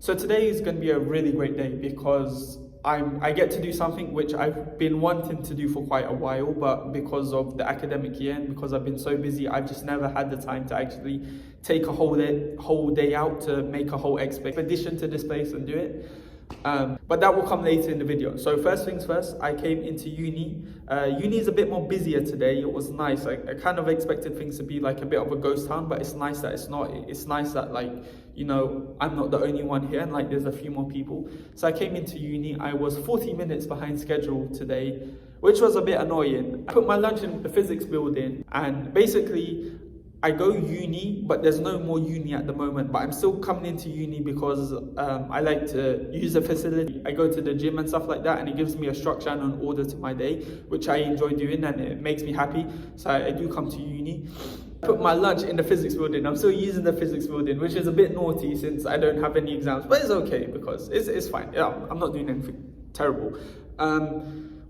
So today is going to be a really great day because I get to do something which I've been wanting to do for quite a while, but because of the academic year and because I've been so busy, I've just never had the time to actually take a whole day out to make a whole expedition to this place and do it. But that will come later in the video. So first things first, I came into uni. Uni is a bit more busier today. It was nice. I kind of expected things to be like a bit of a ghost town, but it's nice that it's not. It's nice that, like, you know, I'm not the only one here and like there's a few more people. So I came into uni. I was 40 minutes behind schedule today, which was a bit annoying. I put my lunch in the physics building and basically I go uni, but there's no more uni at the moment, but I'm still coming into uni because I like to use the facility. I go to the gym and stuff like that, and it gives me a structure and an order to my day, which I enjoy doing and it makes me happy. So I do come to uni. I put my lunch in the physics building. I'm still using the physics building, which is a bit naughty since I don't have any exams, but it's okay because it's fine. Yeah, I'm not doing anything terrible.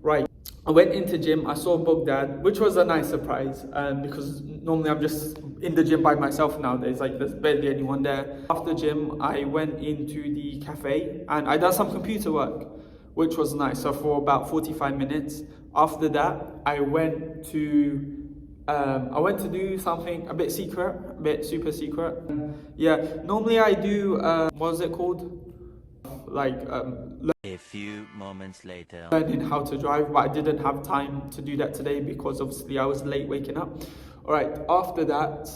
Right. I went into gym, I saw Baghdad, which was a nice surprise because normally I'm just in the gym by myself nowadays, like there's barely anyone there. After gym, I went into the cafe and I done some computer work, which was nice. So for about 45 minutes. After that, I went to do something a bit secret, a bit super secret. Yeah, normally I do, what is it called? A few moments later, learning how to drive, but I didn't have time to do that today because obviously I was late waking up. All right, after that,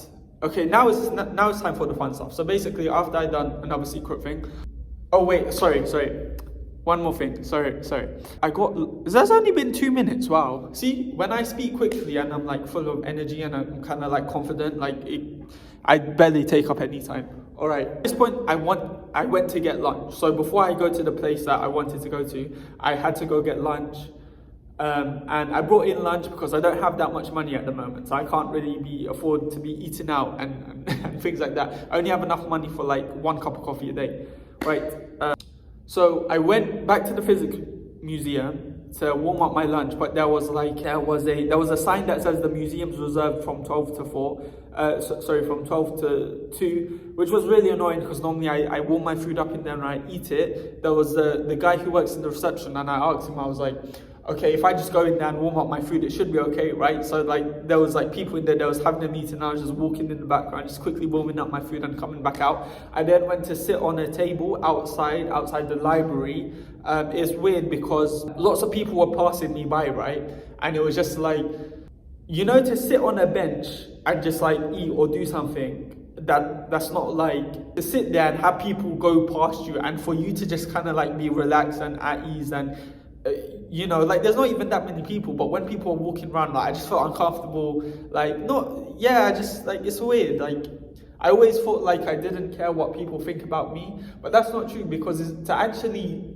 okay, now it's time for the fun stuff. So basically, after I done another secret thing. Oh wait, sorry. One more thing, sorry. There's only been 2 minutes, wow. See, when I speak quickly and I'm like full of energy and I'm kind of like confident, I barely take up any time. All right, at this point, I went to get lunch. So before I go to the place that I wanted to go to, I had to go get lunch. And I brought in lunch because I don't have that much money at the moment. So I can't really afford to be eating out and things like that. I only have enough money for like 1 cup of coffee a day, right? So I went back to the physics museum to warm up my lunch, but there was a sign that says the museum's reserved from 12 to 4. From 12 to 2, which was really annoying because normally I warm my food up in there and I eat it. There was the guy who works in the reception and I asked him, I was like, okay, if I just go in there and warm up my food, it should be okay, right? So like there was like people in there that was having a meeting and I was just walking in the background, just quickly warming up my food and coming back out. I then went to sit on a table outside the library. It's weird because lots of people were passing me by, right? And it was just like, you know, to sit on a bench and just like eat or do something, that's not like to sit there and have people go past you and for you to just kind of like be relaxed and at ease and you know, like there's not even that many people, but when people are walking around, like I just felt uncomfortable. Just like it's weird. Like I always thought like I didn't care what people think about me, but that's not true because to actually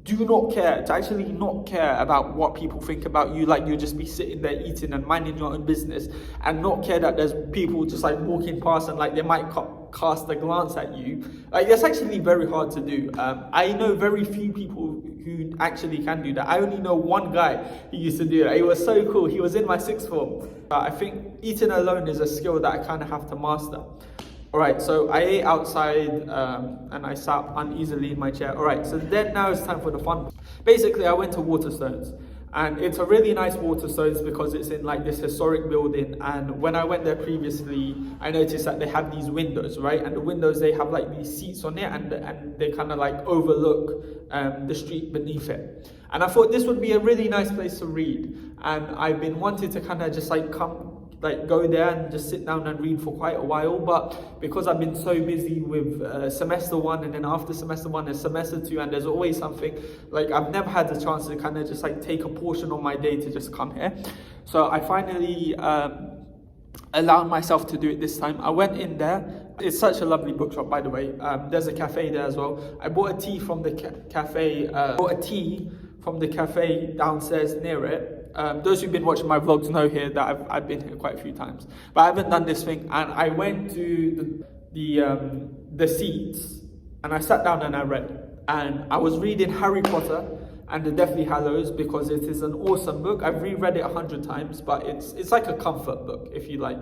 not care about what people think about you, like you just be sitting there eating and minding your own business and not care that there's people just like walking past and like they might cast a glance at you. Like that's actually very hard to do. I know very few people who actually can do that. I only know one guy who used to do it. It was so cool. He was in my 6th form. I think eating alone is a skill that I kind of have to master. All right, so I ate outside and I sat uneasily in my chair. All right, so then now it's time for the fun. Basically, I went to Waterstones. And it's a really nice Waterstones because it's in like this historic building. And when I went there previously, I noticed that they have these windows, right? And the windows, they have like these seats on it and they kind of like overlook the street beneath it. And I thought this would be a really nice place to read. And I've been wanting to kind of just like go there and just sit down and read for quite a while, but because I've been so busy with semester 1 and then after semester 1 there's semester 2 and there's always something, like I've never had the chance to kind of just like take a portion of my day to just come here. So I finally allowed myself to do it this time. I went in there. It's such a lovely bookshop, by the way. There's a cafe there as well. I bought a tea from the cafe downstairs near it. Those who've been watching my vlogs know here that I've been here quite a few times, but I haven't done this thing. And I went to the seats and I sat down and I read. And I was reading Harry Potter and the Deathly Hallows because it is an awesome book. I've reread it 100 times, but it's like a comfort book, if you like.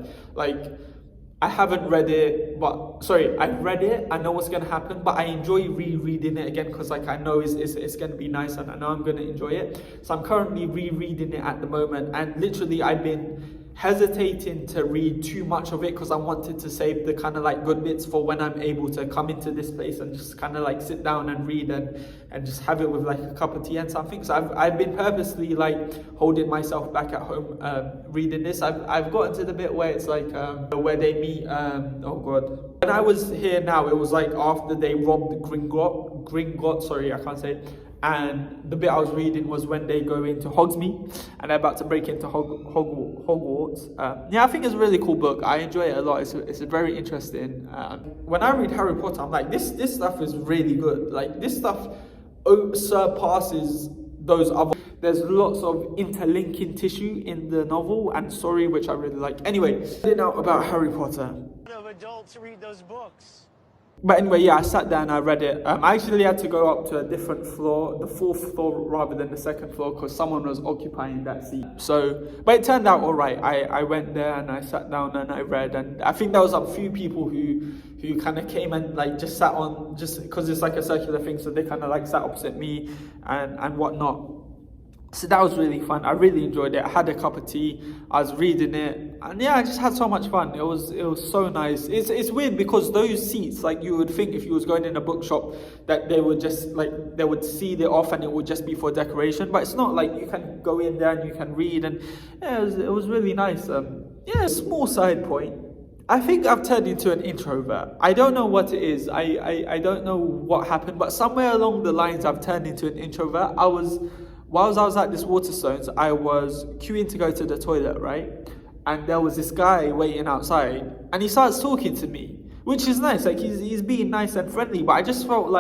I haven't read it, but sorry, I've read it. I know what's gonna happen, but I enjoy rereading it again because like I know it's gonna be nice and I know I'm gonna enjoy it. So I'm currently rereading it at the moment, and literally I've been hesitating to read too much of it because I wanted to save the kind of like good bits for when I'm able to come into this place and just kind of like sit down and read and just have it with like a cup of tea and something. So I've been purposely like holding myself back at home reading this. I've gotten to the bit where it's like where they meet oh god, when I was here now, it was like after they robbed Gringotts, sorry I can't say it. And the bit I was reading was when they go into Hogsmeade and they're about to break into Hogwarts. Yeah, I think it's a really cool book. I enjoy it a lot. It's a very interesting. When I read Harry Potter, I'm like, this stuff is really good. Like this stuff surpasses those other. There's lots of interlinking tissue in the novel and story, which I really like. Anyway, now about Harry Potter. Of adults read those books. But anyway, yeah, I sat there and I read it. I actually had to go up to a different floor, the 4th floor rather than the 2nd floor, because someone was occupying that seat. So, but it turned out all right. I went there and I sat down and I read, and I think there was a few people who kind of came and like just sat on, just because it's like a circular thing, so they kind of like sat opposite me and whatnot. So that was really fun. I really enjoyed it. I had a cup of tea. I was reading it, and yeah, I just had so much fun. It was so nice. It's weird because those seats, like you would think if you was going in a bookshop that they would just like they would seal it off and it would just be for decoration, but it's not. Like you can go in there and you can read, and yeah, it was really nice. Yeah, small side point. I think I've turned into an introvert. I don't know what it is. I don't know what happened, but somewhere along the lines I've turned into an introvert. Whilst I was at this Waterstones, I was queuing to go to the toilet, right? And there was this guy waiting outside, and he starts talking to me, which is nice. Like he's being nice and friendly, but I just felt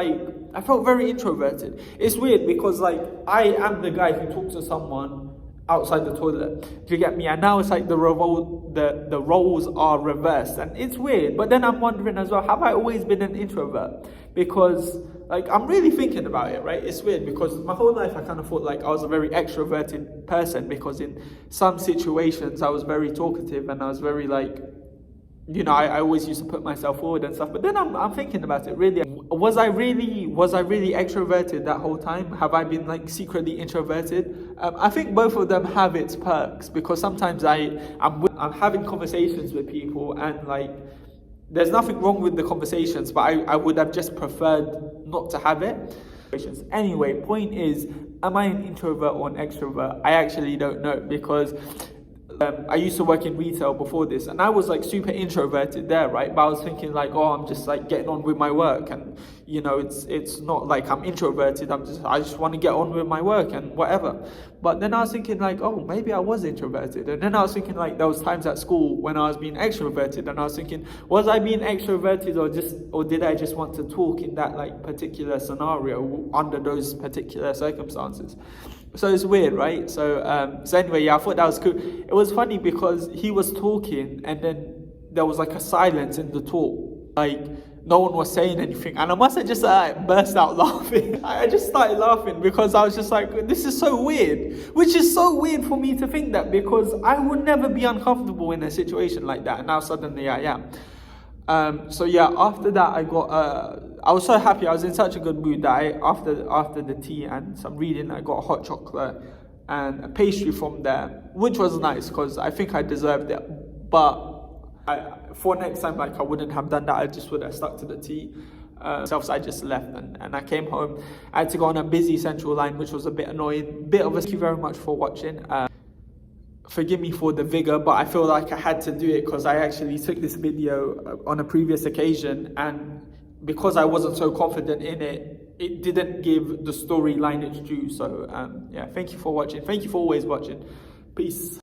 very introverted. It's weird because like I am the guy who talks to someone outside the toilet. Do you get me? And now it's like the roles are reversed, and it's weird. But then I'm wondering as well, have I always been an introvert? Because like I'm really thinking about it, right? It's weird because my whole life I kind of thought like I was a very extroverted person, because in some situations I was very talkative and I was very like, you know, I always used to put myself forward and stuff. But then I'm thinking about it, really. Was I really extroverted that whole time? Have I been like secretly introverted? I think both of them have its perks, because sometimes I'm having conversations with people and like there's nothing wrong with the conversations, but I would have just preferred not to have it. Anyway, point is, am I an introvert or an extrovert? I actually don't know, because I used to work in retail before this, and I was like super introverted there, right? But I was thinking like, oh, I'm just like getting on with my work, and you know, it's not like I'm introverted. I just want to get on with my work and whatever. But then I was thinking like, oh, maybe I was introverted. And then I was thinking like, there was times at school when I was being extroverted, and I was thinking, was I being extroverted or did I just want to talk in that like particular scenario under those particular circumstances? So it's weird, right? So anyway, yeah, I thought that was cool. It was funny because he was talking and then there was like a silence in the talk. Like no one was saying anything. And I must have just burst out laughing. I just started laughing because I was just like, this is so weird. Which is so weird for me to think that, because I would never be uncomfortable in a situation like that. And now suddenly I am. So yeah, after that I was so happy. I was in such a good mood that after the tea and some reading, I got a hot chocolate and a pastry from there, which was nice because I think I deserved it. But for next time, like I wouldn't have done that. I just would have stuck to the tea. So I just left and I came home. I had to go on a busy central line, which was a bit annoying. Thank you very much for watching. Forgive me for the vigor, but I feel like I had to do it because I actually took this video on a previous occasion, and because I wasn't so confident in it, it didn't give the storyline its due. So yeah, thank you for watching. Thank you for always watching. Peace.